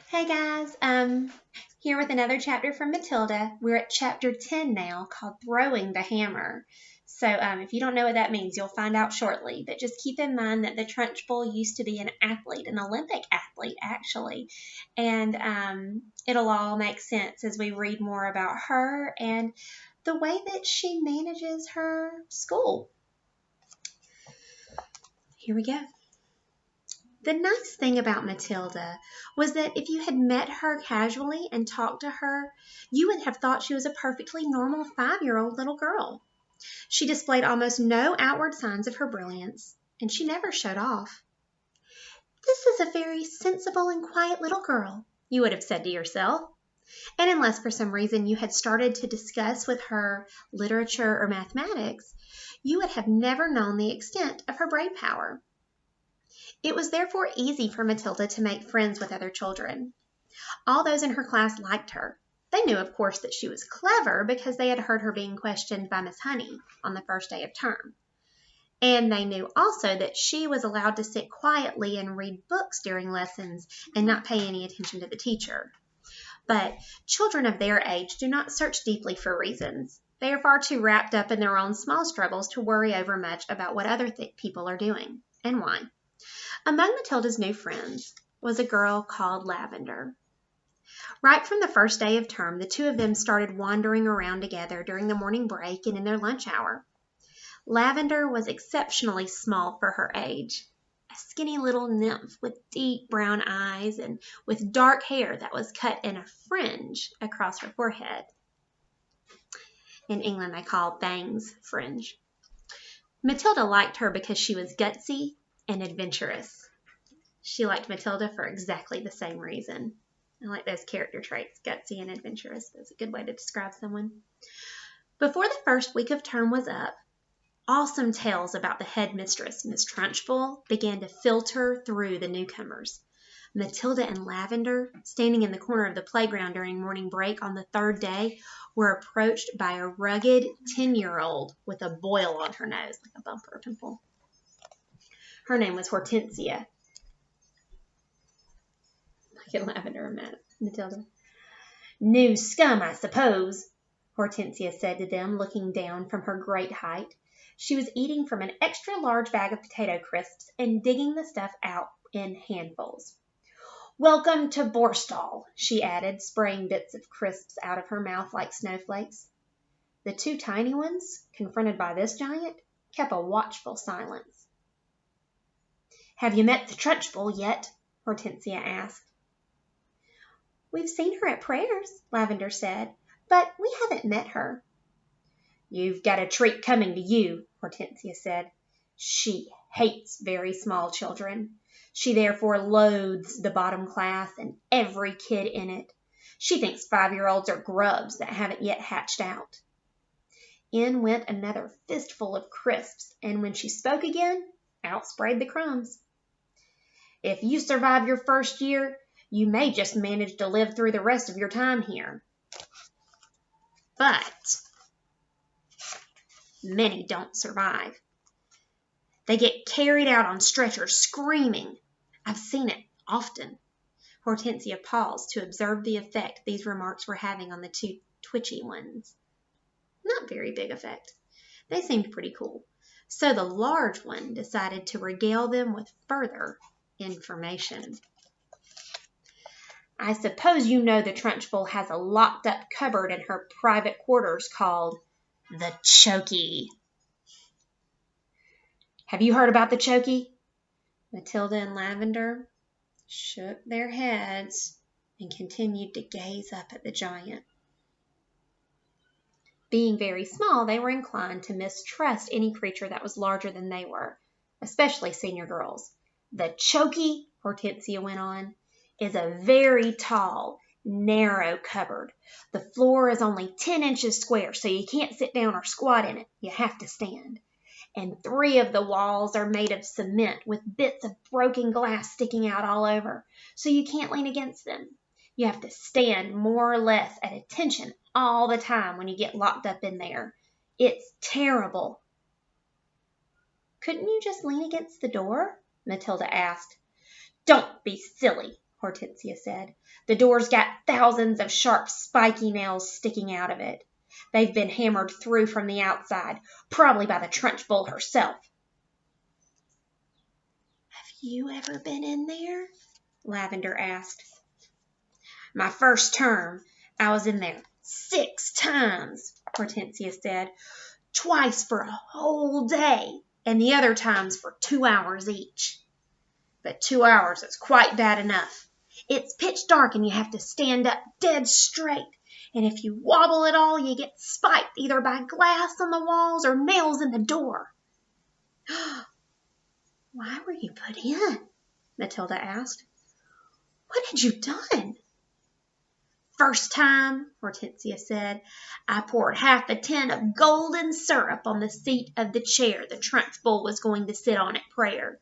Hey guys, here with another chapter from Matilda. We're at chapter 10 now called Throwing the Hammer. So if you don't know what that means, you'll find out shortly. But just keep in mind that the Trunchbull used to be an athlete, an Olympic athlete actually. And it'll all make sense as we read more about her and the way that she manages her school. Here we go. The nice thing about Matilda was that if you had met her casually and talked to her, you would have thought she was a perfectly normal 5-year-old little girl. She displayed almost no outward signs of her brilliance, and she never showed off. "This is a very sensible and quiet little girl," you would have said to yourself. And unless for some reason you had started to discuss with her literature or mathematics, you would have never known the extent of her brain power. It was therefore easy for Matilda to make friends with other children. All those in her class liked her. They knew, of course, that she was clever because they had heard her being questioned by Miss Honey on the first day of term. And they knew also that she was allowed to sit quietly and read books during lessons and not pay any attention to the teacher. But children of their age do not search deeply for reasons. They are far too wrapped up in their own small struggles to worry over much about what other people are doing and why. Among Matilda's new friends was a girl called Lavender. Right from the first day of term, the two of them started wandering around together during the morning break and in their lunch hour. Lavender was exceptionally small for her age, a skinny little nymph with deep brown eyes and with dark hair that was cut in a fringe across her forehead. In England, they call bangs fringe. Matilda liked her because she was gutsy and adventurous. She liked Matilda for exactly the same reason. I like those character traits, gutsy and adventurous. That's a good way to describe someone. Before the first week of term was up, awesome tales about the headmistress, Miss Trunchbull, began to filter through the newcomers. Matilda and Lavender, standing in the corner of the playground during morning break on the third day, were approached by a rugged 10-year-old with a boil on her nose, like a bumper pimple. Her name was Hortensia. Look at Lavender and Matilda. "New scum, I suppose," Hortensia said to them, looking down from her great height. She was eating from an extra large bag of potato crisps and digging the stuff out in handfuls. "Welcome to Borstal," she added, spraying bits of crisps out of her mouth like snowflakes. The two tiny ones, confronted by this giant, kept a watchful silence. "Have you met the Trunchbull yet?" Hortensia asked. "We've seen her at prayers," Lavender said, "but we haven't met her." "You've got a treat coming to you," Hortensia said. "She hates very small children. She therefore loathes the bottom class and every kid in it. She thinks 5-year-olds are grubs that haven't yet hatched out." In went another fistful of crisps, and when she spoke again, out sprayed the crumbs. "If you survive your first year, you may just manage to live through the rest of your time here. But many don't survive. They get carried out on stretchers screaming. I've seen it often." Hortensia paused to observe the effect these remarks were having on the two twitchy ones. Not very big effect. They seemed pretty cool. So the large one decided to regale them with further information. "I suppose you know the Trunchbull has a locked-up cupboard in her private quarters called the Chokey." "Have you heard about the Chokey?" Matilda and Lavender shook their heads and continued to gaze up at the giant. Being very small, they were inclined to mistrust any creature that was larger than they were, especially senior girls. "The Chokey," Hortensia went on, "is a very tall, narrow cupboard. The floor is only 10 inches square, so you can't sit down or squat in it. You have to stand. And 3 of the walls are made of cement with bits of broken glass sticking out all over, so you can't lean against them. You have to stand more or less at attention all the time when you get locked up in there. It's terrible." "Couldn't you just lean against the door?" Matilda asked. "Don't be silly," Hortensia said. "The door's got thousands of sharp, spiky nails sticking out of it. They've been hammered through from the outside, probably by the Trunchbull herself." "Have you ever been in there?" Lavender asked. "My first term, I was in there 6 times," Hortensia said. "Twice for a whole day, and the other times for 2 hours each. But 2 hours is quite bad enough. It's pitch dark and you have to stand up dead straight, and if you wobble at all, you get spiked either by glass on the walls or nails in the door." "Why were you put in?" Matilda asked. "What had you done?" "First time," Hortensia said, "I poured half a tin of golden syrup on the seat of the chair the Trunchbull was going to sit on at prayer.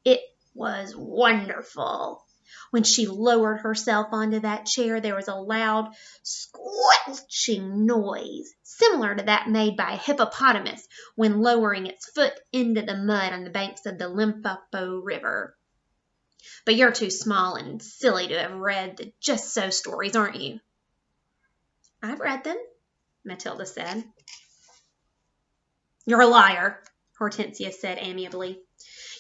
It was wonderful. When she lowered herself onto that chair, there was a loud squelching noise, similar to that made by a hippopotamus when lowering its foot into the mud on the banks of the Limpopo River. But you're too small and silly to have read the Just So stories, aren't you?" "I've read them," Matilda said. "You're a liar," Hortensia said amiably.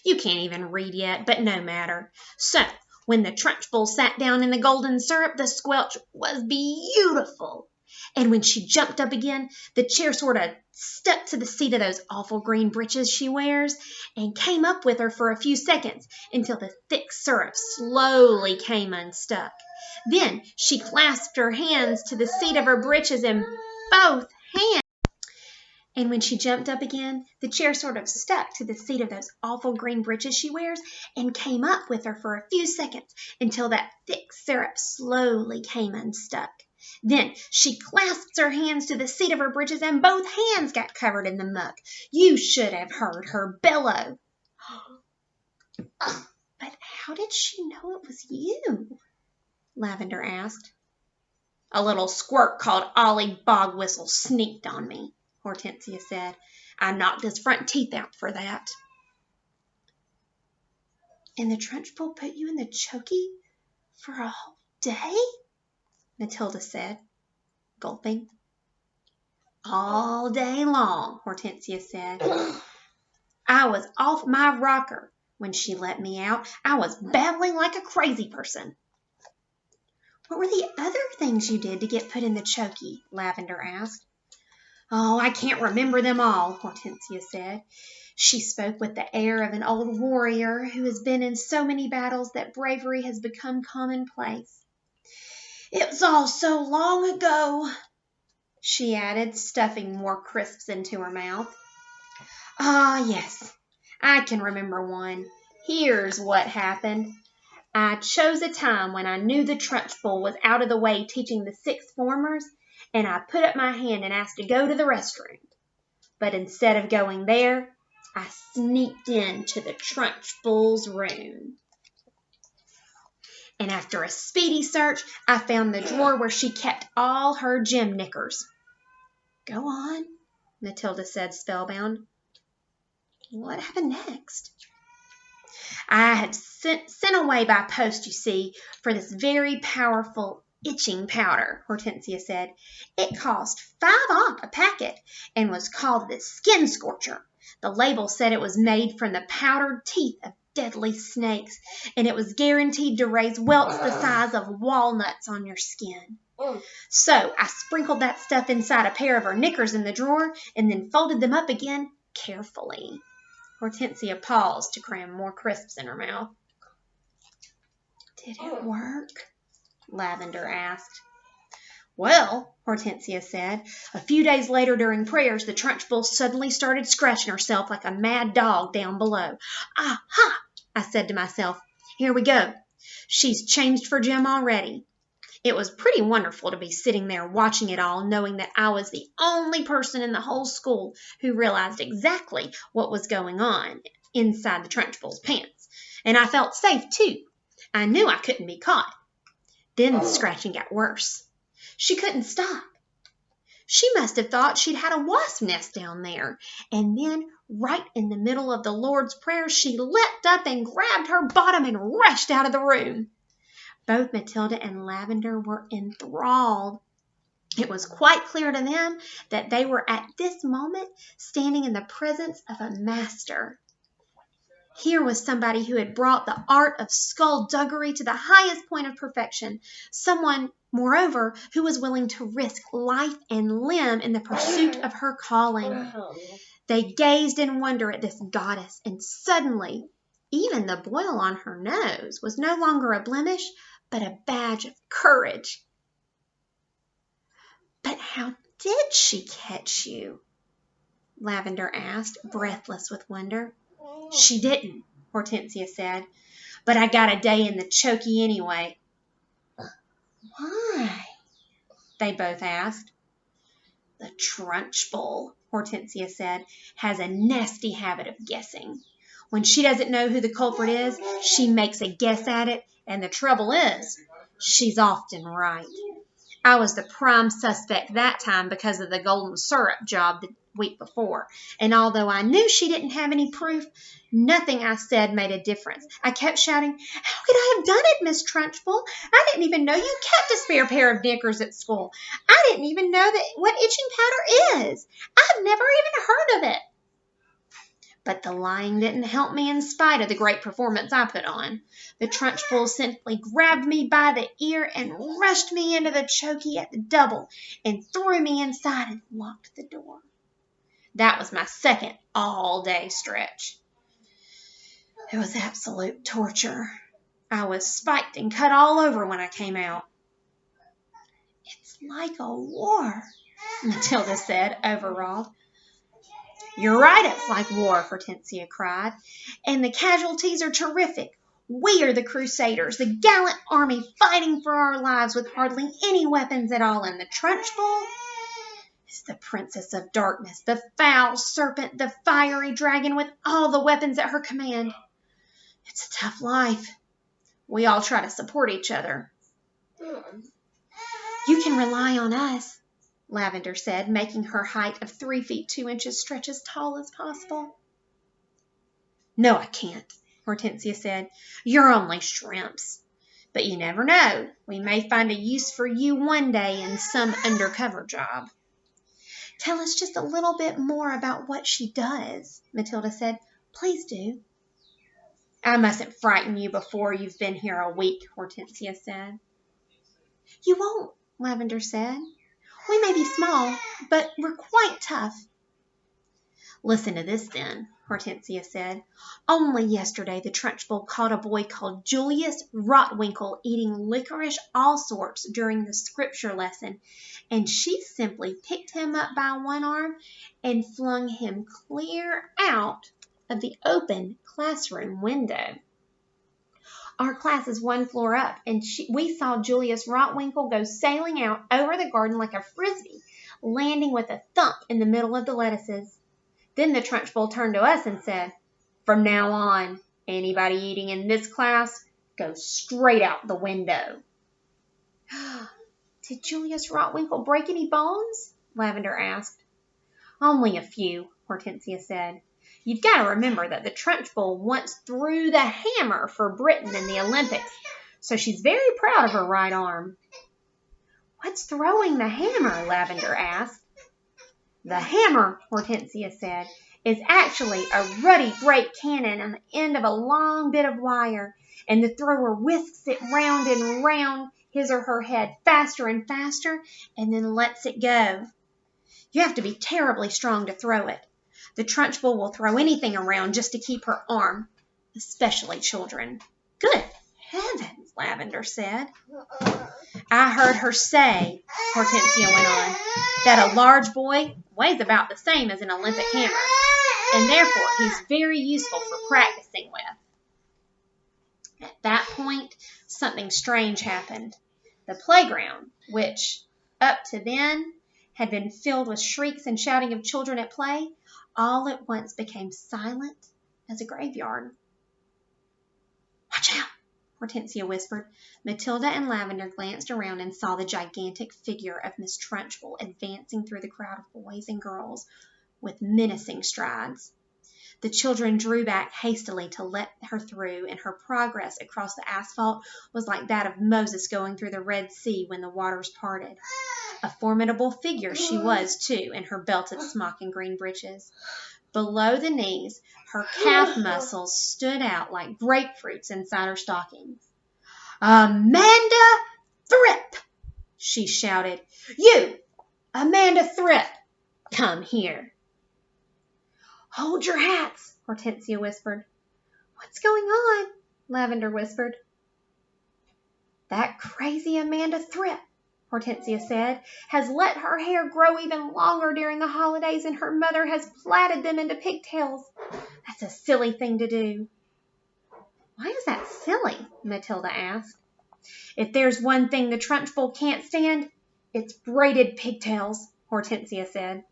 "You can't even read yet, but no matter. So, when the Trunchbull sat down in the golden syrup, the squelch was beautiful. And when she jumped up again, the chair sort of stuck to the seat of those awful green breeches she wears and came up with her for a few seconds until the thick syrup slowly came unstuck. Then she clasped her hands to the seat of her breeches in both hands. And when she jumped up again, the chair sort of stuck to the seat of those awful green breeches she wears and came up with her for a few seconds until that thick syrup slowly came unstuck. Then she clasped her hands to the seat of her breeches and both hands got covered in the muck. You should have heard her bellow." "But how did she know it was you?" Lavender asked. "A little squirt called Ollie Bogwhistle sneaked on me," Hortensia said. "I knocked his front teeth out for that." "And the Trunchbull put you in the chokey for a whole day?" Matilda said, gulping. "All day long," Hortensia said. "I was off my rocker when she let me out. I was babbling like a crazy person." "What were the other things you did to get put in the chokey?" Lavender asked. "Oh, I can't remember them all," Hortensia said. She spoke with the air of an old warrior who has been in so many battles that bravery has become commonplace. "It was all so long ago," she added, stuffing more crisps into her mouth. "Ah, yes, I can remember one. Here's what happened. I chose a time when I knew the Trunchbull was out of the way teaching the 6th formers, and I put up my hand and asked to go to the restroom. But instead of going there, I sneaked into the Trunchbull's room. And after a speedy search, I found the drawer where she kept all her gym knickers." "Go on," Matilda said, spellbound. "What happened next?" "I had sent away by post, you see, for this very powerful itching powder," Hortensia said. "It cost 5 op a packet and was called the Skin Scorcher. The label said it was made from the powdered teeth of deadly snakes, and it was guaranteed to raise welts the size of walnuts on your skin. So I sprinkled that stuff inside a pair of her knickers in the drawer and then folded them up again carefully." Hortensia paused to cram more crisps in her mouth. "Did it work?" Lavender asked. "Well," Hortensia said, "a few days later during prayers, the Trunchbull suddenly started scratching herself like a mad dog down below. 'Aha!' I said to myself. 'Here we go. She's changed for Jim already.' It was pretty wonderful to be sitting there watching it all, knowing that I was the only person in the whole school who realized exactly what was going on inside the Trunchbull's pants. And I felt safe, too. I knew I couldn't be caught. Then the scratching got worse. She couldn't stop. She must have thought she'd had a wasp nest down there. And then, right in the middle of the Lord's Prayer, she leapt up and grabbed her bottom and rushed out of the room. Both Matilda and Lavender were enthralled. It was quite clear to them that they were at this moment standing in the presence of a master. Here was somebody who had brought the art of skullduggery to the highest point of perfection. Someone, moreover, who was willing to risk life and limb in the pursuit of her calling. They gazed in wonder at this goddess, and suddenly, even the boil on her nose was no longer a blemish, but a badge of courage. "But how did she catch you?" Lavender asked, breathless with wonder. "She didn't," Hortensia said, "but I got a day in the chokey anyway." "Why?" they both asked. "The Trunchbull," Hortensia said, "has a nasty habit of guessing. When she doesn't know who the culprit is, she makes a guess at it, and the trouble is, she's often right. I was the prime suspect that time because of the golden syrup job the week before, and although I knew she didn't have any proof, nothing I said made a difference. I kept shouting, 'How could I have done it, Miss Trunchbull? I didn't even know you kept a spare pair of knickers at school. I didn't even know what itching powder is. I've never even heard of it.' But the lying didn't help me in spite of the great performance I put on. The Trunchbull simply grabbed me by the ear and rushed me into the chokey at the double and threw me inside and locked the door. That was my second all-day stretch. It was absolute torture. I was spiked and cut all over when I came out." "It's like a war," Matilda said, overawed. "You're right, it's like war," Hortensia cried, "and the casualties are terrific. We are the Crusaders, the gallant army fighting for our lives with hardly any weapons at all, and the Trunchbull is the Princess of Darkness, the foul serpent, the fiery dragon with all the weapons at her command. It's a tough life. We all try to support each other." "You can rely on us," Lavender said, making her height of 3 feet 2 inches stretch as tall as possible. "No, I can't," Hortensia said. "You're only shrimps. But you never know. We may find a use for you one day in some undercover job." "Tell us just a little bit more about what she does," Matilda said. "Please do." "I mustn't frighten you before you've been here a week," Hortensia said. "You won't," Lavender said. "We may be small, but we're quite tough." "Listen to this, then," Hortensia said. "Only yesterday the Trunchbull caught a boy called Julius Rotwinkle eating licorice all sorts during the scripture lesson, and she simply picked him up by one arm and flung him clear out of the open classroom window. Our class is one floor up, and we saw Julius Rotwinkle go sailing out over the garden like a frisbee, landing with a thump in the middle of the lettuces. Then the Trunchbull turned to us and said, 'From now on, anybody eating in this class goes straight out the window.'" "Did Julius Rotwinkle break any bones?" Lavender asked. "Only a few," Hortensia said. "You've got to remember that the Trunchbull once threw the hammer for Britain in the Olympics, so she's very proud of her right arm." "What's throwing the hammer?" Lavender asked. "The hammer," Hortensia said, "is actually a ruddy great cannon on the end of a long bit of wire, and the thrower whisks it round and round his or her head faster and faster, and then lets it go. You have to be terribly strong to throw it. The Trunchbull will throw anything around just to keep her arm, especially children." "Good heavens," Lavender said. "I heard her say," Hortensia went on, "that a large boy weighs about the same as an Olympic hammer, and therefore he's very useful for practicing with." At that point, something strange happened. The playground, which, up to then, had been filled with shrieks and shouting of children at play, all at once became silent as a graveyard. "Watch out," Hortensia whispered. Matilda and Lavender glanced around and saw the gigantic figure of Miss Trunchbull advancing through the crowd of boys and girls with menacing strides. The children drew back hastily to let her through, and her progress across the asphalt was like that of Moses going through the Red Sea when the waters parted. A formidable figure she was, too, in her belted smock and green breeches. Below the knees, her calf muscles stood out like grapefruits inside her stockings. "Amanda Thripp!" she shouted. "You, Amanda Thripp, come here." "Hold your hats," Hortensia whispered. "What's going on?" Lavender whispered. "That crazy Amanda Thripp," Hortensia said, "has let her hair grow even longer during the holidays, and her mother has plaited them into pigtails. That's a silly thing to do." "Why is that silly?" Matilda asked. "If there's one thing the Trunchbull can't stand, it's braided pigtails," Hortensia said.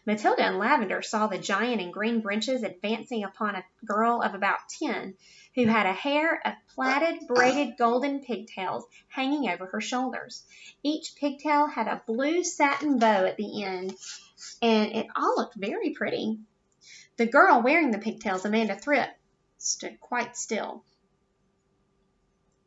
Matilda and Lavender saw the giant in green breeches advancing upon a girl of about 10, who had a hair of plaited, braided golden pigtails hanging over her shoulders. Each pigtail had a blue satin bow at the end, and it all looked very pretty. The girl wearing the pigtails, Amanda Thripp, stood quite still,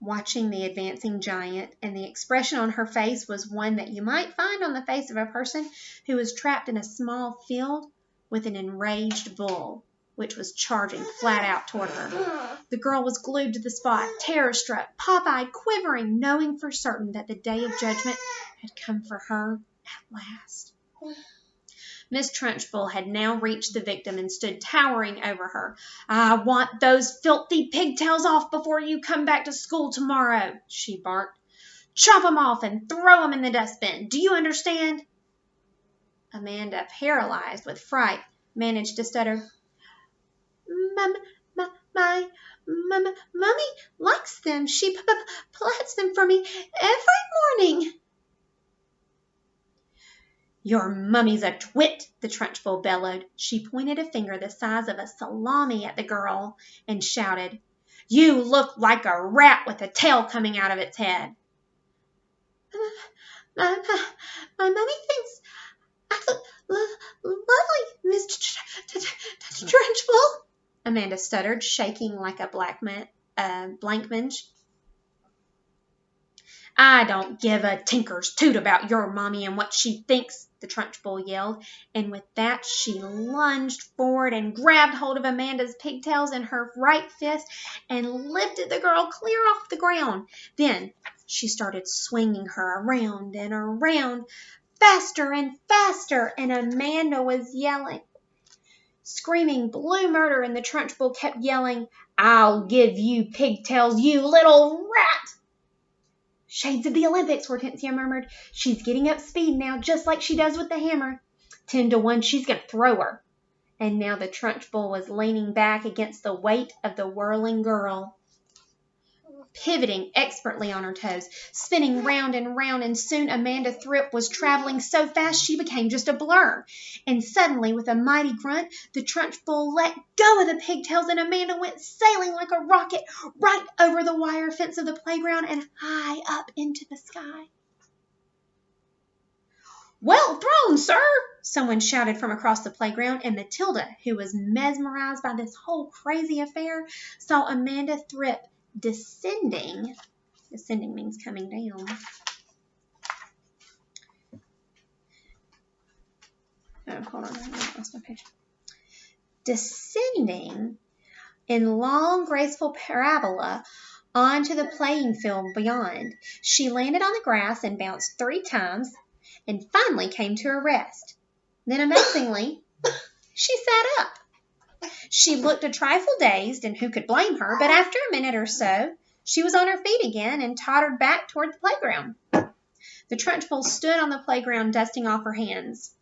watching the advancing giant, and the expression on her face was one that you might find on the face of a person who was trapped in a small field with an enraged bull, which was charging flat out toward her. The girl was glued to the spot, terror-struck, pop-eyed, quivering, knowing for certain that the day of judgment had come for her at last. Miss Trunchbull had now reached the victim and stood towering over her. "I want those filthy pigtails off before you come back to school tomorrow," she barked. "Chop 'em off and throw 'em in the dustbin. Do you understand?" Amanda, paralyzed with fright, managed to stutter, My Mummy likes them. She plaits them for me every morning." "Your mummy's a twit," the Trunchbull bellowed. She pointed a finger the size of a salami at the girl and shouted, "You look like a rat with a tail coming out of its head." My mummy thinks I look lovely, Miss Trunchbull," Amanda stuttered, shaking like a blankmange. "I don't give a tinker's toot about your mommy and what she thinks," the Trunchbull yelled, and with that she lunged forward and grabbed hold of Amanda's pigtails in her right fist and lifted the girl clear off the ground. Then she started swinging her around and around, faster and faster, and Amanda was yelling, screaming blue murder, and the Trunchbull kept yelling, "I'll give you pigtails, you little rat!" "Shades of the Olympics," Hortensia murmured. "She's getting up speed now, just like she does with the hammer. 10 to 1, she's going to throw her." And now the Trunchbull was leaning back against the weight of the whirling girl, pivoting expertly on her toes, spinning round and round, and soon Amanda Thripp was traveling so fast she became just a blur. And suddenly, with a mighty grunt, the Trunchbull let go of the pigtails, and Amanda went sailing like a rocket right over the wire fence of the playground and high up into the sky. "Well thrown, sir!" someone shouted from across the playground, and Matilda, who was mesmerized by this whole crazy affair, saw Amanda Thripp descending means coming down. Oh, hold on, I lost my page. Descending in long, graceful parabola onto the playing field beyond. She landed on the grass and bounced 3 times and finally came to a rest. Then, amazingly, she sat up. She looked a trifle dazed, and who could blame her, but after a minute or so, she was on her feet again and tottered back toward the playground. The Trunchbull stood on the playground, dusting off her hands.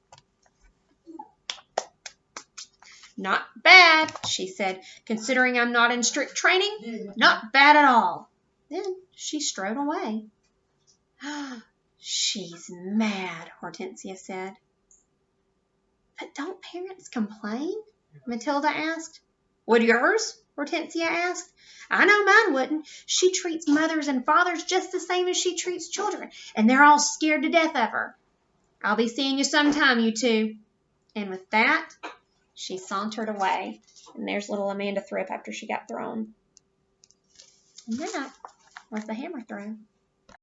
"Not bad," she said, "considering I'm not in strict training. Not bad at all." Then she strode away. "She's mad," Hortensia said. "But don't parents complain?" Matilda asked. "Would yours?" Hortensia asked. "I know mine wouldn't. She treats mothers and fathers just the same as she treats children, and they're all scared to death of her. I'll be seeing you sometime, you two." And with that, She sauntered away, and there's little Amanda Thripp after she got thrown. And that was the hammer throw.